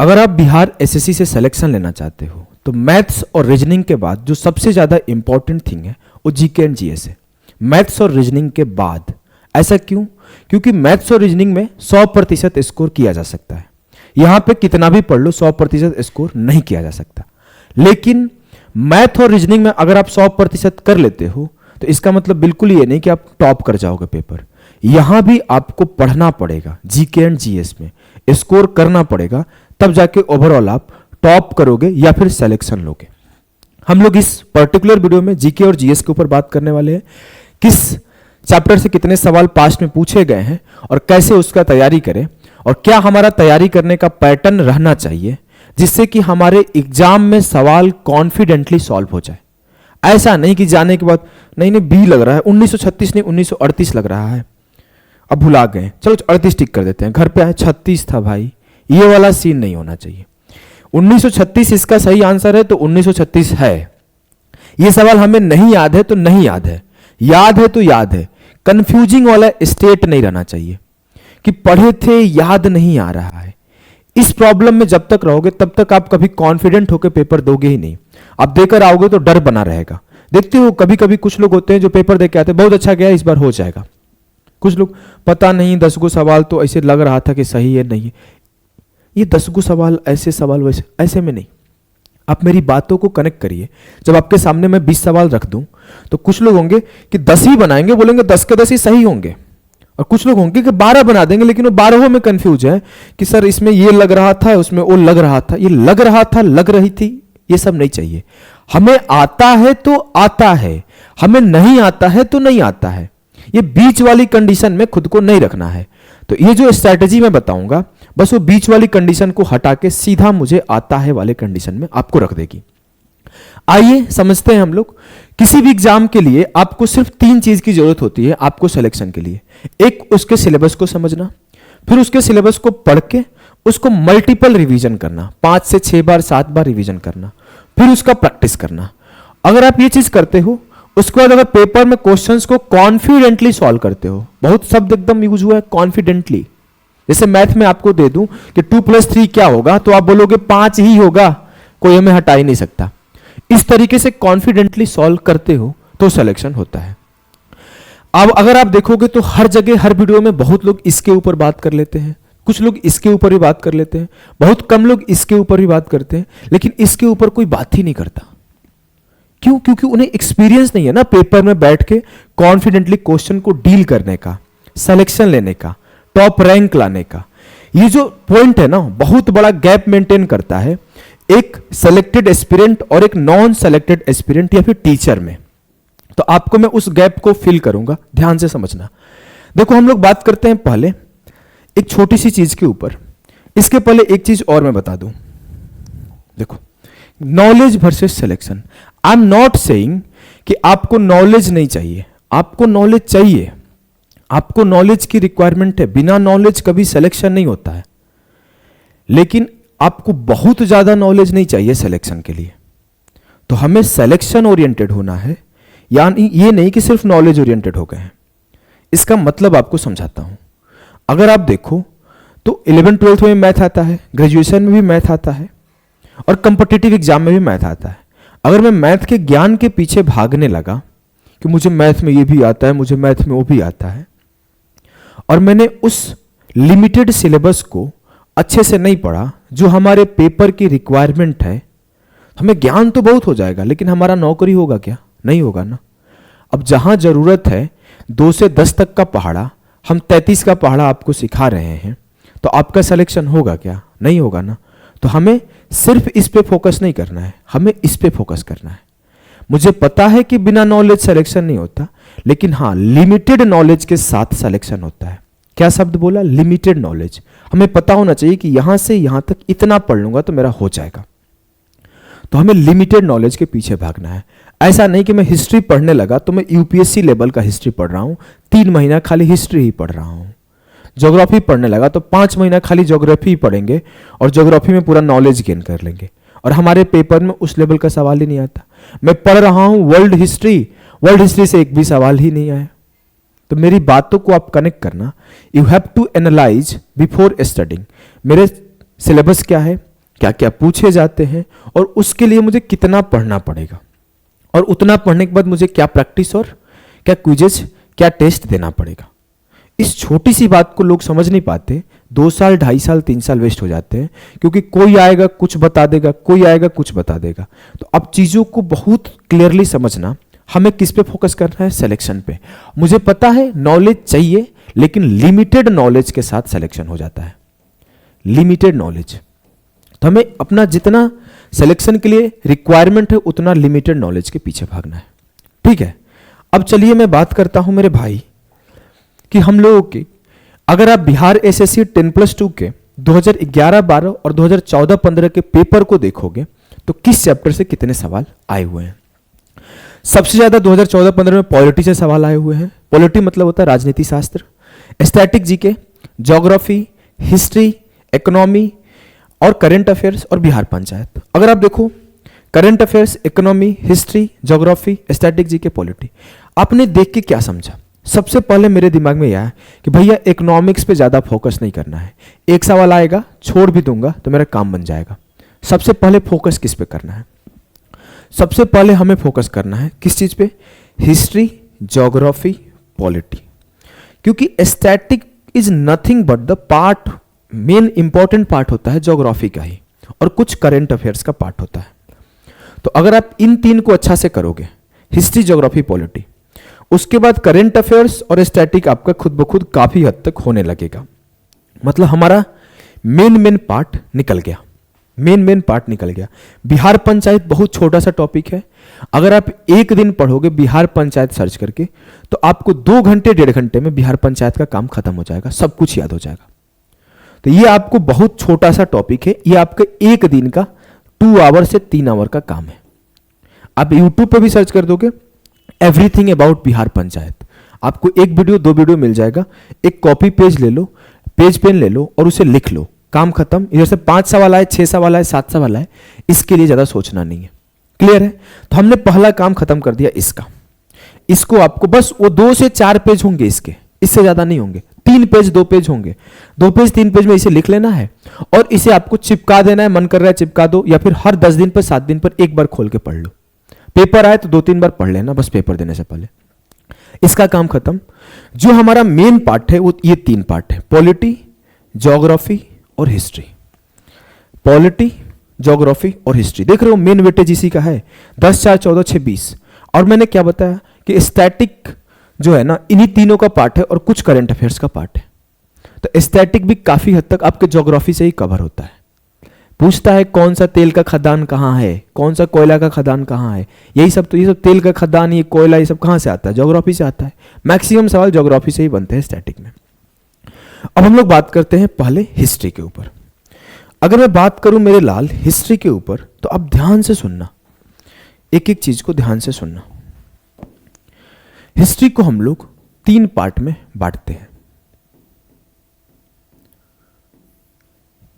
अगर आप बिहार एसएससी से सिलेक्शन लेना चाहते हो तो मैथ्स और रीजनिंग के बाद जो सबसे ज़्यादा इंपॉर्टेंट थिंग है वो जीके एंड जीएस है। मैथ्स और रीजनिंग के बाद। ऐसा क्यों? क्योंकि मैथ्स और रीजनिंग में 100% स्कोर किया जा सकता है। यहाँ पे कितना भी पढ़ लो 100% स्कोर नहीं किया जा सकता। लेकिन मैथ और रीजनिंग में अगर आप 100% कर लेते हो तो इसका मतलब बिल्कुल ये नहीं कि आप टॉप कर जाओगे पेपर। यहाँ भी आपको पढ़ना पड़ेगा, जीके एंड जीएस में स्कोर करना पड़ेगा, तब जाके ओवरऑल आप टॉप करोगे या फिर सिलेक्शन लोगे। हम लोग इस पर्टिकुलर वीडियो में जीके और जीएस के ऊपर बात करने वाले हैं। किस चैप्टर से कितने सवाल पास्ट में पूछे गए हैं और कैसे उसका तैयारी करें, और क्या हमारा तैयारी करने का पैटर्न रहना चाहिए जिससे कि हमारे एग्जाम में सवाल कॉन्फिडेंटली सॉल्व हो जाए। ऐसा नहीं कि जाने के बाद नहीं बी लग रहा है, 1936 नहीं 1938 लग रहा है, अब भुला गए, चलो 38 टिक कर देते हैं, घर पे आए 36 था भाई। ये वाला सीन नहीं होना चाहिए। 1936 इसका सही आंसर है तो 1936 है। ये सवाल हमें नहीं याद है तो नहीं याद है, याद है तो याद है। कंफ्यूजिंग वाला स्टेट नहीं रहना चाहिए कि पढ़े थे याद नहीं आ रहा है। इस प्रॉब्लम में जब तक रहोगे तब तक आप कभी कॉन्फिडेंट होकर पेपर दोगे ही नहीं। आप देकर आओगे तो डर बना रहेगा। देखते हो कभी कभी कुछ लोग होते हैं जो पेपर दे के आते हैं, बहुत अच्छा गया, इस बार हो जाएगा। कुछ लोग पता नहीं 10 गो सवाल तो ऐसे लग रहा था कि सही है, नहीं ये 10 गो सवाल ऐसे सवाल वैसे, ऐसे में नहीं। आप मेरी बातों को कनेक्ट करिए। जब आपके सामने मैं 20 सवाल रख दूं तो कुछ लोग होंगे कि 10 ही बनाएंगे, बोलेंगे 10 के 10 ही सही होंगे, और कुछ लोग होंगे कि 12 बना देंगे लेकिन वो 12 में कंफ्यूज है कि सर इसमें ये लग रहा था, उसमें वो लग रहा था, ये लग रहा था, लग रही थी। ये सब नहीं चाहिए। हमें आता है तो आता है, हमें नहीं आता है तो नहीं आता है। ये बीच वाली कंडीशन में खुद को नहीं रखना है। तो ये जो स्ट्रैटेजी मैं बताऊंगा बस वो बीच वाली कंडीशन को हटा के सीधा मुझे आता है वाले कंडीशन में आपको रख देगी। आइए समझते हैं हम लोग। किसी भी एग्जाम के लिए आपको सिर्फ 3 चीज की जरूरत होती है आपको सिलेक्शन के लिए। एक, उसके सिलेबस को समझना, फिर उसके सिलेबस को पढ़ के उसको मल्टीपल रिवीजन करना, 5 से 6 बार 7 बार रिवीजन करना, फिर उसका प्रैक्टिस करना। अगर आप ये चीज करते हो उसके बाद अगर पेपर में क्वेश्चंस को कॉन्फिडेंटली सॉल्व करते हो, बहुत शब्द एकदम यूज हुआ है कॉन्फिडेंटली। जैसे मैथ में आपको दे दूं कि 2 + 3 क्या होगा तो आप बोलोगे 5 ही होगा, कोई हमें हटा ही नहीं सकता। इस तरीके से कॉन्फिडेंटली सॉल्व करते हो तो सिलेक्शन होता है। अब अगर आप देखोगे तो हर जगह हर वीडियो में बहुत लोग इसके ऊपर बात कर लेते हैं, कुछ लोग इसके ऊपर भी बात कर लेते हैं, बहुत कम लोग इसके ऊपर भी बात करते हैं, लेकिन इसके ऊपर कोई बात ही नहीं करता। क्यों? क्योंकि उन्हें एक्सपीरियंस नहीं है ना पेपर में बैठ के कॉन्फिडेंटली क्वेश्चन को डील करने का, सिलेक्शन लेने का, टॉप रैंक लाने का। ये जो पॉइंट है ना बहुत बड़ा गैप मेंटेन करता है एक सेलेक्टेड एस्पिरेंट और एक नॉन सेलेक्टेड एस्पिरेंट या फिर टीचर में। तो आपको मैं उस गैप को फिल करूंगा, ध्यान से समझना। देखो हम लोग बात करते हैं पहले एक छोटी सी चीज के ऊपर। इसके पहले एक चीज और मैं बता दूं। देखो knowledge versus selection. I am not saying कि आपको नॉलेज नहीं चाहिए, आपको नॉलेज चाहिए, आपको नॉलेज की रिक्वायरमेंट है। बिना नॉलेज कभी सिलेक्शन नहीं होता है, लेकिन आपको बहुत ज्यादा नॉलेज नहीं चाहिए सिलेक्शन के लिए। तो हमें सिलेक्शन ओरिएंटेड होना है, यानी ये नहीं कि सिर्फ नॉलेज ओरिएंटेड हो गए हैं। इसका मतलब आपको समझाता हूं। अगर आप देखो तो 11th 12th में मैथ आता है, ग्रेजुएशन में भी मैथ आता है, और कंपिटिटिव एग्जाम में भी मैथ आता है। अगर मैं मैथ के ज्ञान के पीछे भागने लगा कि मुझे मैथ में ये भी आता है, मुझे मैथ में वो भी आता है, और मैंने उस लिमिटेड सिलेबस को अच्छे से नहीं पढ़ा जो हमारे पेपर की रिक्वायरमेंट है, हमें ज्ञान तो बहुत हो जाएगा लेकिन हमारा नौकरी होगा क्या? नहीं होगा ना। अब जहां जरूरत है 2 से 10 तक का पहाड़ा, हम 33 का पहाड़ा आपको सिखा रहे हैं, तो आपका सिलेक्शन होगा क्या? नहीं होगा ना। तो हमें सिर्फ इस पे फोकस नहीं करना है, हमें इस पे फोकस करना है। मुझे पता है कि बिना नॉलेज सिलेक्शन नहीं होता, लेकिन हाँ लिमिटेड नॉलेज के साथ सिलेक्शन होता है। क्या शब्द बोला? Limited knowledge. हमें पता होना चाहिए कि यहां से यहां तक इतना पढ़ लूंगा तो मेरा हो जाएगा। तो हमें लिमिटेड नॉलेज के पीछे भागना है। ऐसा नहीं कि मैं हिस्ट्री पढ़ने लगा तो मैं यूपीएससी लेवल का हिस्ट्री पढ़ रहा हूं, 3 महीना खाली हिस्ट्री ही पढ़ रहा हूं। ज्योग्राफी पढ़ने लगा तो 5 महीना खाली ज्योग्राफी ही पढ़ेंगे और ज्योग्राफी में पूरा नॉलेज गेन कर लेंगे, और हमारे पेपर में उस लेवल का सवाल ही नहीं आता। मैं पढ़ रहा हूं वर्ल्ड हिस्ट्री से एक भी सवाल ही नहीं आया। तो मेरी बातों को आप कनेक्ट करना। You have to analyse before studying. मेरे सिलेबस क्या है, क्या क्या पूछे जाते हैं, और उसके लिए मुझे कितना पढ़ना पड़ेगा, और उतना पढ़ने के बाद मुझे क्या प्रैक्टिस और क्या क्विजेज, क्या टेस्ट देना पड़ेगा। इस छोटी सी बात को लोग समझ नहीं पाते, 2 साल 2.5 साल 3 साल वेस्ट हो जाते हैं, क्योंकि कोई आएगा कुछ बता देगा, कोई आएगा कुछ बता देगा। तो अब चीज़ों को बहुत क्लियरली समझना, हमें किस पे फोकस करना है, सिलेक्शन पे। मुझे पता है नॉलेज चाहिए, लेकिन लिमिटेड नॉलेज के साथ सिलेक्शन हो जाता है, लिमिटेड नॉलेज। तो हमें अपना जितना सिलेक्शन के लिए रिक्वायरमेंट है उतना लिमिटेड नॉलेज के पीछे भागना है, ठीक है। अब चलिए मैं बात करता हूं मेरे भाई कि हम लोगों के, अगर आप बिहार एसएससी 10+2 के 2011-12 और 2014-15 के पेपर को देखोगे तो किस चैप्टर से कितने सवाल आए हुए हैं। सबसे ज्यादा 2014-15 में पॉलिटी से सवाल आए हुए हैं। पॉलिटी मतलब होता है राजनीति शास्त्र, static GK, geography, history, economy और करंट अफेयर्स और बिहार पंचायत। अगर आप देखो current affairs, economy, history, geography, static GK, polity, आपने देख के क्या समझा? सबसे पहले मेरे दिमाग में यह है कि भैया इकोनॉमिक्स पे ज़्यादा फोकस नहीं करना है, एक सवाल आएगा छोड़ भी दूंगा तो मेरा काम बन जाएगा। सबसे पहले फोकस किस पे करना है? सबसे पहले हमें फोकस करना है किस चीज़ पे? History, geography, polity. क्योंकि static is nothing but the part, main important part होता है ज्योग्राफी का ही, और कुछ करंट अफेयर्स का पार्ट होता है। तो अगर आप इन 3 को अच्छा से करोगे, हिस्ट्री, ज्योग्राफी, पॉलिटी, उसके बाद करंट अफेयर्स और स्टैटिक आपका खुद ब खुद काफी हद तक होने लगेगा। मतलब हमारा मेन पार्ट निकल गया, मेन पार्ट निकल गया। बिहार पंचायत बहुत छोटा सा टॉपिक है, अगर आप एक दिन पढ़ोगे बिहार पंचायत सर्च करके तो आपको 2 घंटे 1.5 घंटे में बिहार पंचायत का काम खत्म हो जाएगा, सब कुछ याद हो जाएगा। तो ये आपको बहुत छोटा सा टॉपिक है, ये आपके एक दिन का 2 आवर से 3 आवर का काम है। आप यूट्यूब पे भी सर्च कर दोगे एवरीथिंग अबाउट बिहार पंचायत, आपको 1 वीडियो 2 वीडियो मिल जाएगा। एक कॉपी पेज ले लो, पेज पेन ले लो और उसे लिख लो, काम खत्म। इधर से 5 सवाल आए, 6 सवाल आए, 7 सवाल आए, इसके लिए ज्यादा सोचना नहीं है। क्लियर है? तो हमने पहला काम खत्म कर दिया इसका। इसको आपको बस वो 2 से 4 पेज होंगे इसके, इससे ज्यादा नहीं होंगे। 3 पेज 2 पेज होंगे, 2 पेज 3 पेज में इसे लिख लेना है और इसे आपको चिपका देना है। मन कर रहा है चिपका दो, या फिर हर 10 दिन पर 7 दिन पर एक बार खोल के पढ़ लो। पेपर आए तो 2-3 बार पढ़ लेना बस पेपर देने से पहले। इसका काम खत्म। जो हमारा मेन पार्ट है वो ये 3 पार्ट है, पॉलिटी, ज्योग्राफी और हिस्ट्री। पॉलिटी, ज्योग्राफी और हिस्ट्री, देख रहे हो मेन वेटेज इसी का है, 10, 4, 14, 6, 20। और मैंने क्या बताया कि स्टैटिक जो है ना इन्हीं तीनों का पार्ट है और कुछ करंट अफेयर्स का पार्ट है। तो स्टैटिक भी काफी हद तक आपके ज्योग्राफी से ही कवर होता है। पूछता है कौन सा तेल का खदान कहाँ है, कौन सा कोयला का खदान कहाँ है, यही सब। तो ये सब तेल का खदान, ये कोयला, ये सब कहाँ से आता है? ज्योग्राफी से आता है। मैक्सिमम सवाल ज्योग्राफी से ही बनते हैं स्टैटिक में। अब हम लोग बात करते हैं पहले हिस्ट्री के ऊपर। अगर मैं बात करूं मेरे लाल हिस्ट्री के ऊपर, तो अब ध्यान से सुनना, एक एक चीज को ध्यान से सुनना। हिस्ट्री को हम लोग 3 पार्ट में बांटते हैं।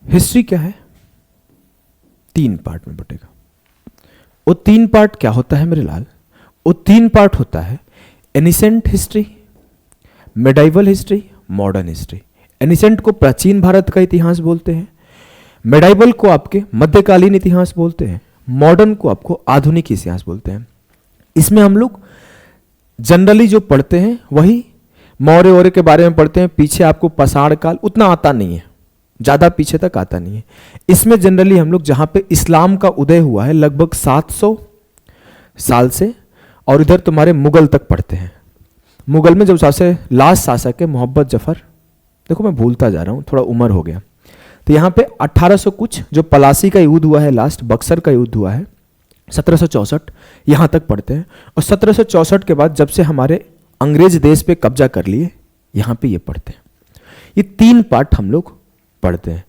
हिस्ट्री क्या है? 3 पार्ट में बटेगा। वो 3 पार्ट क्या होता है मेरे लाल? वो 3 पार्ट होता है ancient history, medieval history, modern history. Ancient को प्राचीन भारत का इतिहास बोलते हैं, मेडाइवल को आपके मध्यकालीन इतिहास बोलते हैं, मॉडर्न को आपको आधुनिक इतिहास बोलते हैं। इसमें हम लोग जनरली जो पढ़ते हैं वही मौर्य वौर्य के बारे में पढ़ते हैं। पीछे आपको पाषाण काल उतना आता नहीं है, ज़्यादा पीछे तक आता नहीं है। इसमें जनरली हम लोग जहाँ पे इस्लाम का उदय हुआ है लगभग 700 साल से, और इधर तुम्हारे मुगल तक पढ़ते हैं। मुगल में जब सबसे लास्ट शासक है मोहम्मद जफर, देखो मैं भूलता जा रहा हूँ, थोड़ा उम्र हो गया। तो यहाँ पे 1800 कुछ जो पलासी का युद्ध हुआ है, लास्ट बक्सर का युद्ध हुआ है 1764, यहाँ तक पढ़ते हैं। और 1764 के बाद जब से हमारे अंग्रेज देश पे कब्जा कर लिए, यहाँ पे ये पढ़ते हैं। ये 3 पार्ट हम लोग पढ़ते हैं।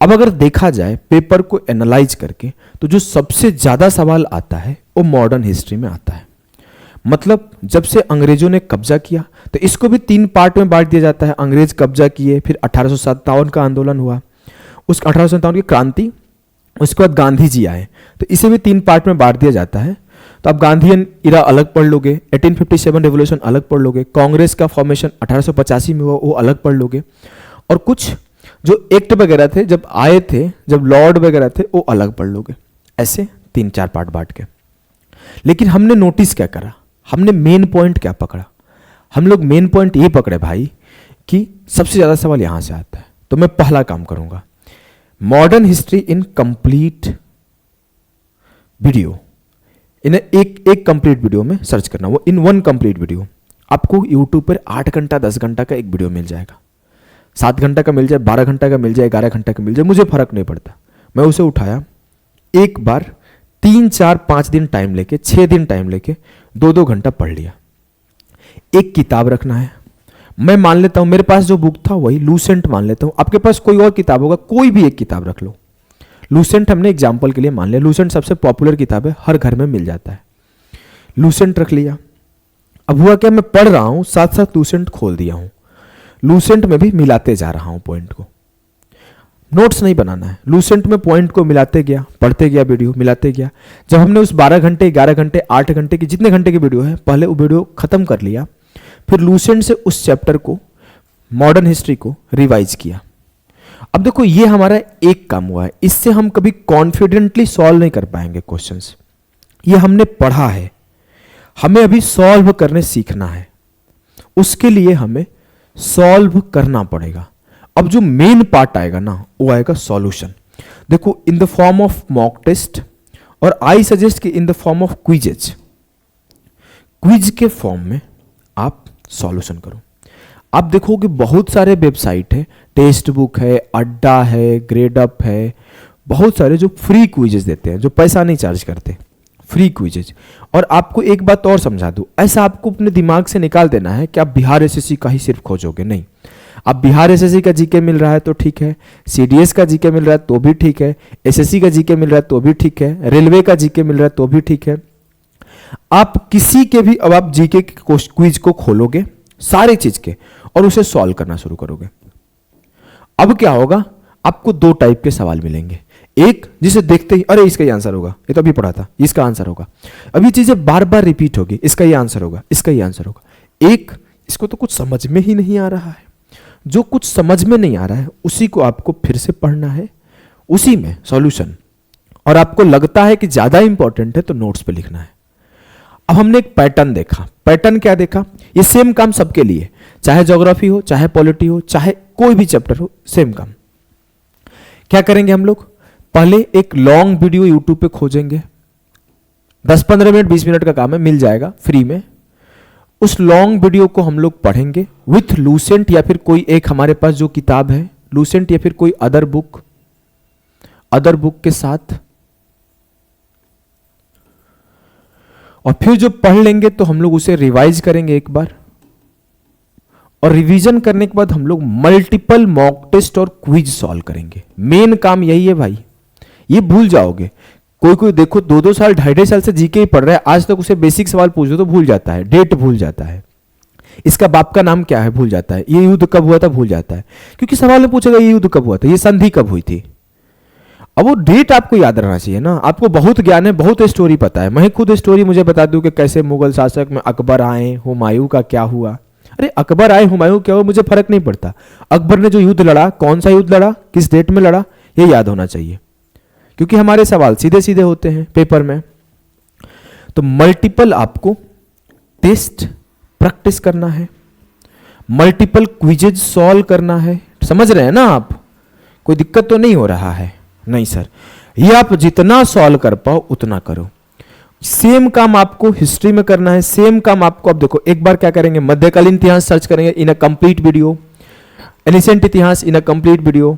अब अगर देखा जाए पेपर को एनालाइज करके, तो जो सबसे ज्यादा सवाल आता है वो मॉडर्न हिस्ट्री में आता है। मतलब जब से अंग्रेजों ने कब्जा किया, तो इसको भी 3 पार्ट में बांट दिया जाता है। अंग्रेज कब्जा किए, फिर 1857 का आंदोलन हुआ, उस 1857 की क्रांति, उसके बाद गांधी जी आए, तो इसे भी 3 पार्ट में बांट दिया जाता है। तो आप गांधीयन इरा अलग पढ़ लोगे, 1857 रेवोल्यूशन अलग पढ़ लोगे, कांग्रेस का फॉर्मेशन 1885 में हुआ वो अलग पढ़ लोगे, और कुछ जो एक्ट वगैरह थे जब आए थे, जब लॉर्ड वगैरह थे, वो अलग पढ़ लोगे, ऐसे 3-4 पार्ट बांट के। लेकिन हमने नोटिस क्या करा, हमने मेन पॉइंट क्या पकड़ा, हम लोग मेन पॉइंट ये पकड़े भाई कि सबसे ज्यादा सवाल यहां से आता है। तो मैं पहला काम करूंगा, modern history in complete video, इन्हें एक कंप्लीट वीडियो में सर्च करना, वो इन वन कंप्लीट वीडियो। आपको यूट्यूब पर 8 घंटा 10 घंटा का एक वीडियो मिल जाएगा, 7 घंटा का मिल जाए, 12 घंटा का मिल जाए, 11 घंटा का मिल जाए, मुझे फर्क नहीं पड़ता। मैं उसे उठाया, एक बार 3-4-5 दिन टाइम लेके, 6 दिन टाइम लेके 2-2 घंटा पढ़ लिया। एक किताब रखना है, मैं मान लेता हूं मेरे पास जो बुक था वही लूसेंट मान लेता हूं, आपके पास कोई और किताब होगा, कोई भी एक किताब रख लो। लूसेंट हमने एग्जाम्पल के लिए मान लिया, लूसेंट सबसे पॉपुलर किताब है, हर घर में मिल जाता है। लूसेंट रख लिया। अब हुआ क्या, मैं पढ़ रहा हूं, साथ साथ लूसेंट खोल दिया हूं, लूसेंट में भी मिलाते जा रहा हूं पॉइंट को। नोट्स नहीं बनाना है, लूसेंट में पॉइंट को मिलाते गया, पढ़ते गया, वीडियो मिलाते गया। जब हमने उस 12 घंटे 11 घंटे 8 घंटे की जितने घंटे की वीडियो है, पहले वो वीडियो खत्म कर लिया, फिर लूसेंट से उस चैप्टर को, मॉडर्न हिस्ट्री को रिवाइज किया। अब देखो ये हमारा एक काम हुआ है, इससे हम कभी कॉन्फिडेंटली सॉल्व नहीं कर पाएंगे क्वेश्चंस। ये हमने पढ़ा है, हमें अभी सॉल्व करने सीखना है, उसके लिए हमें सॉल्व करना पड़ेगा। अब जो मेन पार्ट आएगा ना, वो आएगा सॉल्यूशन। देखो in the form of mock test, और आई सजेस्ट कि in the form of quizzes, quiz के फॉर्म में आप सॉल्यूशन करो। आप देखोगे बहुत सारे वेबसाइट है, टेस्ट बुक है, अड्डा है, ग्रेड अप है, बहुत सारे जो फ्री क्विजेज देते हैं, जो पैसा नहीं चार्ज करते, फ्री क्विजेज। और आपको एक बात और समझा दूं, ऐसा आपको अपने दिमाग से निकाल देना है कि आप बिहार एसएससी का ही सिर्फ खोजोगे, नहीं। आप बिहार एसएससी का जीके मिल रहा है तो ठीक है, सीडीएस का जीके मिल रहा है तो भी ठीक है, एसएससी का जीके मिल रहा है तो भी ठीक है, रेलवे का जीके मिल रहा है तो भी ठीक है। आप किसी के भी, अब आप जीके के क्विज को खोलोगे सारे चीज के, और उसे सॉल्व करना शुरू करोगे। अब क्या होगा, आपको 2 टाइप के सवाल मिलेंगे। एक जिसे देखते ही अरे इसका ही आंसर होगा, ये तो अभी पढ़ा था, इसका आंसर होगा। अब ये चीजें बार बार रिपीट होगी, इसका ही आंसर होगा, इसका ही आंसर होगा। एक इसको तो कुछ समझ में ही नहीं आ रहा है, जो कुछ समझ में नहीं आ रहा है उसी को आपको फिर से पढ़ना है, उसी में सॉल्यूशन। और आपको लगता है कि ज्यादा इंपॉर्टेंट है तो नोट्स पे लिखना है। अब हमने एक पैटर्न देखा, पैटर्न क्या देखा, ये सेम काम सबके लिए, चाहे ज्योग्राफी हो, चाहे पॉलिटी हो, चाहे कोई भी चैप्टर हो, सेम काम। क्या करेंगे हम लोग, पहले एक लॉन्ग वीडियो यूट्यूब पे खोजेंगे, 10-15 मिनट 20 मिनट का काम है, मिल जाएगा फ्री में। उस लॉन्ग वीडियो को हम लोग पढ़ेंगे विथ लूसेंट, या फिर कोई एक हमारे पास जो किताब है लूसेंट, या फिर कोई अदर बुक के साथ। और फिर जो पढ़ लेंगे तो हम लोग उसे रिवाइज करेंगे एक बार, और रिवीजन करने के बाद हम लोग मल्टीपल मॉक टेस्ट और क्विज सॉल्व करेंगे। मेन काम यही है भाई, ये भूल जाओगे। कोई देखो 2-2 साल 2.5 साल से जीके ही पढ़ रहा है, आज तक उसे बेसिक सवाल पूछ दो तो भूल जाता है, डेट भूल जाता है, इसका बाप का नाम क्या है भूल जाता है, ये युद्ध कब हुआ था भूल जाता है, क्योंकि सवाल में पूछेगा ये युद्ध कब हुआ था, ये संधि कब हुई थी। अब वो डेट आपको याद रहना चाहिए ना। आपको बहुत ज्ञान है, बहुत स्टोरी पता है, मैं खुद स्टोरी मुझे बता दूं कि कैसे मुगल शासक में अकबर आए, हुमायूं का क्या हुआ। अरे अकबर आए, हुमायूं क्या हुआ, मुझे फर्क नहीं पड़ता। अकबर ने जो युद्ध लड़ा, कौन सा युद्ध लड़ा, किस डेट में लड़ा, ये याद होना चाहिए, क्योंकि हमारे सवाल सीधे सीधे होते हैं पेपर में। तो मल्टीपल आपको टेस्ट प्रैक्टिस करना है, मल्टीपल क्विजेज सॉल्व करना है। समझ रहे हैं ना आप, कोई दिक्कत तो नहीं हो रहा है? नहीं सर, ये आप जितना सॉल्व कर पाओ उतना करो। सेम काम आपको हिस्ट्री में करना है, सेम काम आपको, अब देखो एक बार क्या करेंगे, मध्यकालीन इतिहास सर्च करेंगे in a complete video, ancient इतिहास in a complete video,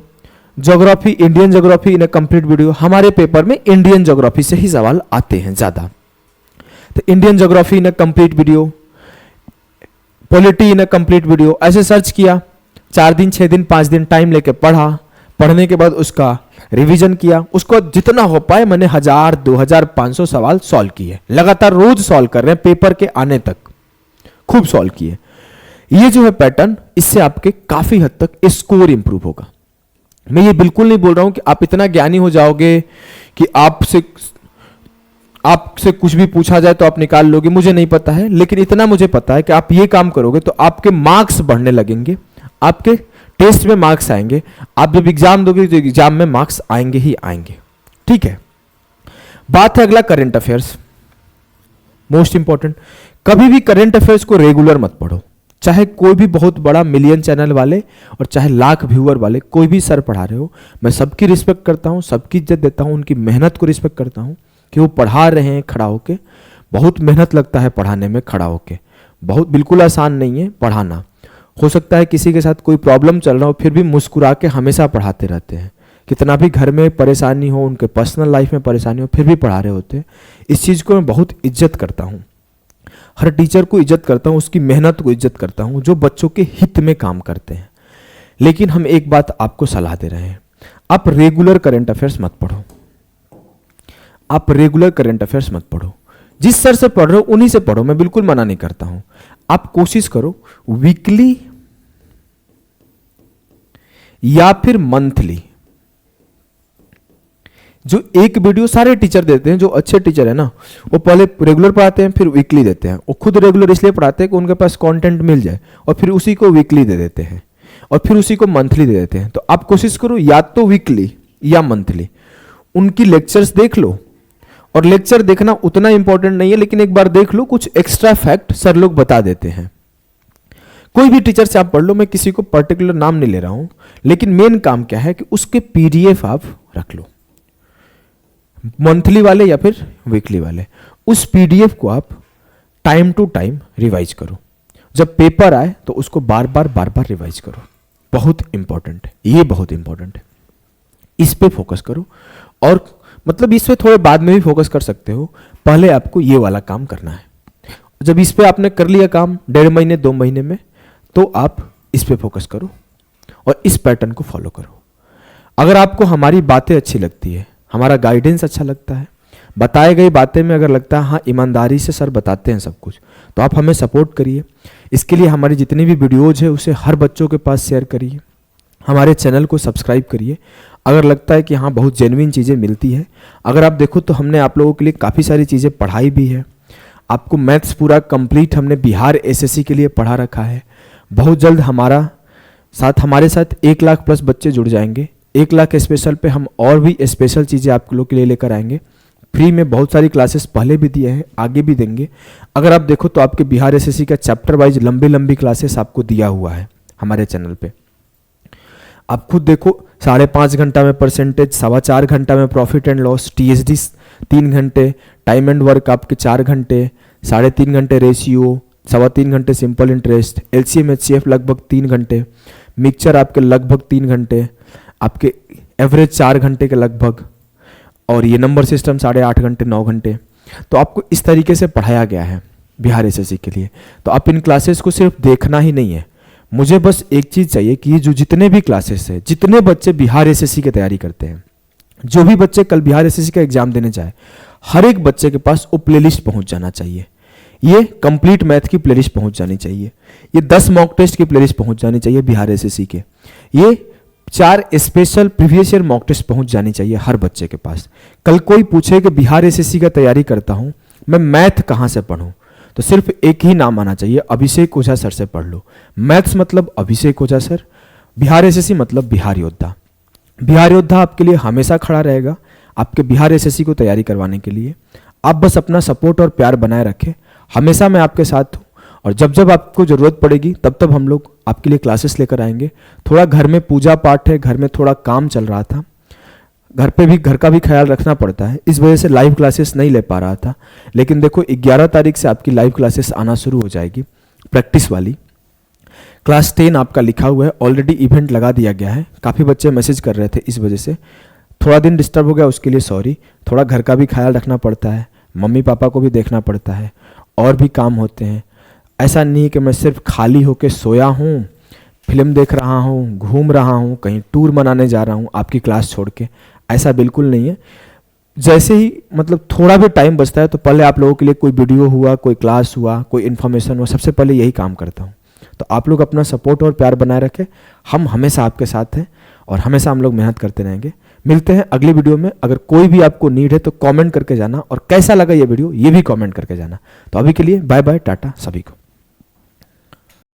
geography, Indian geography in a complete video. हमारे पेपर में इंडियन ज्योग्राफी से ही सवाल आते हैं ज्यादा, तो Indian geography in a complete video, polity in a complete video. ऐसे सर्च किया, 4 दिन 6 दिन 5 दिन टाइम लेके पढ़ा, पढ़ने के बाद उसका रिवीजन किया, उसको जितना हो पाए मैंने 1000 2000 500 सवाल सॉल्व किए, लगातार रोज सॉल्व कर रहे हैं, पेपर के आने तक खूब सॉल्व किए। ये जो है पैटर्न, इससे आपके काफी हद तक स्कोर इंप्रूव होगा। मैं ये बिल्कुल नहीं बोल रहा हूं कि आप इतना ज्ञानी हो जाओगे कि आपसे कुछ भी पूछा जाए तो आप निकाल लोगे, मुझे नहीं पता है, लेकिन इतना मुझे पता है कि आप ये काम करोगे तो आपके मार्क्स बढ़ने लगेंगे, आपके टेस्ट में मार्क्स आएंगे, आप जब एग्जाम दोगे तो एग्जाम में मार्क्स आएंगे ही आएंगे। ठीक है, बात है अगला करंट अफेयर्स, मोस्ट इंपॉर्टेंट। कभी भी करंट अफेयर्स को रेगुलर मत पढ़ो, चाहे कोई भी बहुत बड़ा मिलियन चैनल वाले और चाहे लाख व्यूअर वाले कोई भी सर पढ़ा रहे हो, मैं सबकी रिस्पेक्ट करता हूँ, सबकी इज्जत देता हूँ, उनकी मेहनत को रिस्पेक्ट करता हूँ कि वो पढ़ा रहे हैं खड़ा होके। बहुत मेहनत लगता है पढ़ाने में खड़ा होके, बहुत बिल्कुल आसान नहीं है पढ़ाना। हो सकता है किसी के साथ कोई प्रॉब्लम चल रहा हो, फिर भी मुस्कुरा के हमेशा पढ़ाते रहते हैं। कितना भी घर में परेशानी हो, उनके पर्सनल लाइफ में परेशानी हो, फिर भी पढ़ा रहे होते हैं। इस चीज़ को मैं बहुत इज्जत करता हूँ, हर टीचर को इज्जत करता हूँ, उसकी मेहनत को इज्जत करता हूँ जो बच्चों के हित में काम करते हैं। लेकिन हम एक बात आपको सलाह दे रहे हैं, आप रेगुलर करंट अफेयर्स मत पढ़ो, आप रेगुलर करंट अफेयर्स मत पढ़ो। जिस सर से पढ़ रहे हो उन्हीं से पढ़ो, मैं बिल्कुल मना नहीं करता हूं। आप कोशिश करो वीकली या फिर मंथली, जो एक वीडियो सारे टीचर देते हैं, जो अच्छे टीचर है ना, वो पहले रेगुलर पढ़ाते हैं फिर वीकली देते हैं। वो खुद रेगुलर इसलिए पढ़ाते हैं कि उनके पास कंटेंट मिल जाए, और फिर उसी को वीकली दे देते हैं और फिर उसी को मंथली दे देते हैं। तो आप कोशिश करो या तो वीकली या मंथली उनकी लेक्चर्स देख लो। और लेक्चर देखना उतना इंपॉर्टेंट नहीं है, लेकिन एक बार देख लो, कुछ एक्स्ट्रा फैक्ट सर लोग बता देते हैं। कोई भी टीचर से आप पढ़ लो, मैं किसी को पर्टिकुलर नाम नहीं ले रहा हूं, लेकिन मेन काम क्या है कि उसके पीडीएफ आप रख लो, मंथली वाले या फिर वीकली वाले। उस पीडीएफ को आप टाइम टू टाइम रिवाइज करो, जब पेपर आए तो उसको बार बार रिवाइज करो। बहुत इंपॉर्टेंट है ये, बहुत इंपॉर्टेंट है, इस पे फोकस करो। और मतलब इस पे थोड़े बाद में भी फोकस कर सकते हो, पहले आपको ये वाला काम करना है। जब इस पे आपने कर लिया काम 1.5 महीने 2 महीने में, तो आप इस पे फोकस करो और इस पैटर्न को फॉलो करो। अगर आपको हमारी बातें अच्छी लगती है, हमारा गाइडेंस अच्छा लगता है, बताए गई बातें में अगर लगता है हाँ ईमानदारी से सर बताते हैं सब कुछ, तो आप हमें सपोर्ट करिए। इसके लिए हमारी जितनी भी वीडियोज है उसे हर बच्चों के पास शेयर करिए, हमारे चैनल को सब्सक्राइब करिए। अगर लगता है कि हाँ बहुत जेन्युइन चीज़ें मिलती है, अगर आप देखो तो हमने आप लोगों के लिए काफ़ी सारी चीज़ें पढ़ाई भी है। आपको मैथ्स पूरा कंप्लीट हमने बिहार एसएससी के लिए पढ़ा रखा है। बहुत जल्द हमारे साथ 1 लाख प्लस बच्चे जुड़ जाएंगे। 1 लाख स्पेशल पे हम और भी स्पेशल चीज़ें आप लोग के लिए लेकर आएंगे। फ्री में बहुत सारी क्लासेस पहले भी दिए हैं, आगे भी देंगे। अगर आप देखो तो आपके बिहार एसएससी का चैप्टर वाइज लंबी क्लासेस आपको दिया हुआ है हमारे चैनल पे। आप खुद देखो, 5.5 घंटा में परसेंटेज, 4.25 घंटा में प्रॉफिट एंड लॉस, टीएसडी 3 घंटे, टाइम एंड वर्क आपके 4 घंटे, 3.5 घंटे रेशियो, 3.25 घंटे सिंपल इंटरेस्ट, एलसीएम एचसीएफ लगभग 3 घंटे, मिक्सचर आपके लगभग 3 घंटे, आपके एवरेज 4 घंटे के लगभग, और ये नंबर सिस्टम 8.5 घंटे 9 घंटे। तो आपको इस तरीके से पढ़ाया गया है बिहार एसएससी के लिए। तो आप इन क्लासेस को सिर्फ देखना ही नहीं है, मुझे बस एक चीज़ चाहिए कि ये जो जितने भी क्लासेस है, जितने बच्चे बिहार एसएससी की तैयारी करते हैं, जो भी बच्चे कल बिहार एसएससी का एग्जाम देने जाए, हर एक बच्चे के पास वो प्लेलिस्ट पहुंच जाना चाहिए। ये कंप्लीट मैथ की प्लेलिस्ट पहुंच जानी चाहिए, ये 10 मॉक टेस्ट की प्लेलिस्ट पहुंच जानी चाहिए बिहार एसएससी के, ये 4 special previous year mock test पहुंच जानी चाहिए हर बच्चे के पास। कल कोई पूछे कि बिहार एसएससी का तैयारी करता हूं, मैं मैथ कहां से पढ़ूं, तो सिर्फ एक ही नाम आना चाहिए, अभिषेक ओझा सर से पढ़ लो। मैथ्स मतलब अभिषेक ओझा सर, बिहार एसएससी मतलब बिहार योद्धा। बिहार योद्धा आपके लिए हमेशा खड़ा रहेगा, आपके बिहार एसएससी को तैयारी करवाने के लिए। आप बस अपना सपोर्ट और प्यार बनाए रखें, हमेशा मैं आपके साथ हूँ, और जब जब आपको ज़रूरत पड़ेगी तब तब हम लोग आपके लिए क्लासेस लेकर आएंगे। थोड़ा घर में पूजा पाठ है, घर में थोड़ा काम चल रहा था, घर पे भी घर का भी ख्याल रखना पड़ता है, इस वजह से लाइव क्लासेस नहीं ले पा रहा था। लेकिन देखो 11 तारीख से आपकी लाइव क्लासेस आना शुरू हो जाएगी, प्रैक्टिस वाली। क्लास 10 आपका लिखा हुआ है, ऑलरेडी इवेंट लगा दिया गया है। काफ़ी बच्चे मैसेज कर रहे थे, इस वजह से थोड़ा दिन डिस्टर्ब हो गया, उसके लिए सॉरी। थोड़ा घर का भी ख्याल रखना पड़ता है, मम्मी पापा को भी देखना पड़ता है, और भी काम होते हैं। ऐसा नहीं है कि मैं सिर्फ खाली होकर सोया हूँ, फिल्म देख रहा हूँ, घूम रहा हूँ, कहीं टूर मनाने जा रहा हूँ आपकी क्लास छोड़ के, ऐसा बिल्कुल नहीं है। जैसे ही मतलब थोड़ा भी टाइम बचता है तो पहले आप लोगों के लिए कोई वीडियो हुआ, कोई क्लास हुआ, कोई इन्फॉर्मेशन हुआ, सबसे पहले यही काम करता हूँ। तो आप लोग अपना सपोर्ट और प्यार बनाए रखें, हम हमेशा आपके साथ हैं और हमेशा हम लोग मेहनत करते रहेंगे। मिलते हैं अगली वीडियो में। अगर कोई भी आपको नीड है तो कमेंट करके जाना, और कैसा लगा ये वीडियो ये भी कमेंट करके जाना। तो अभी के लिए बाय बाय, टाटा सभी को।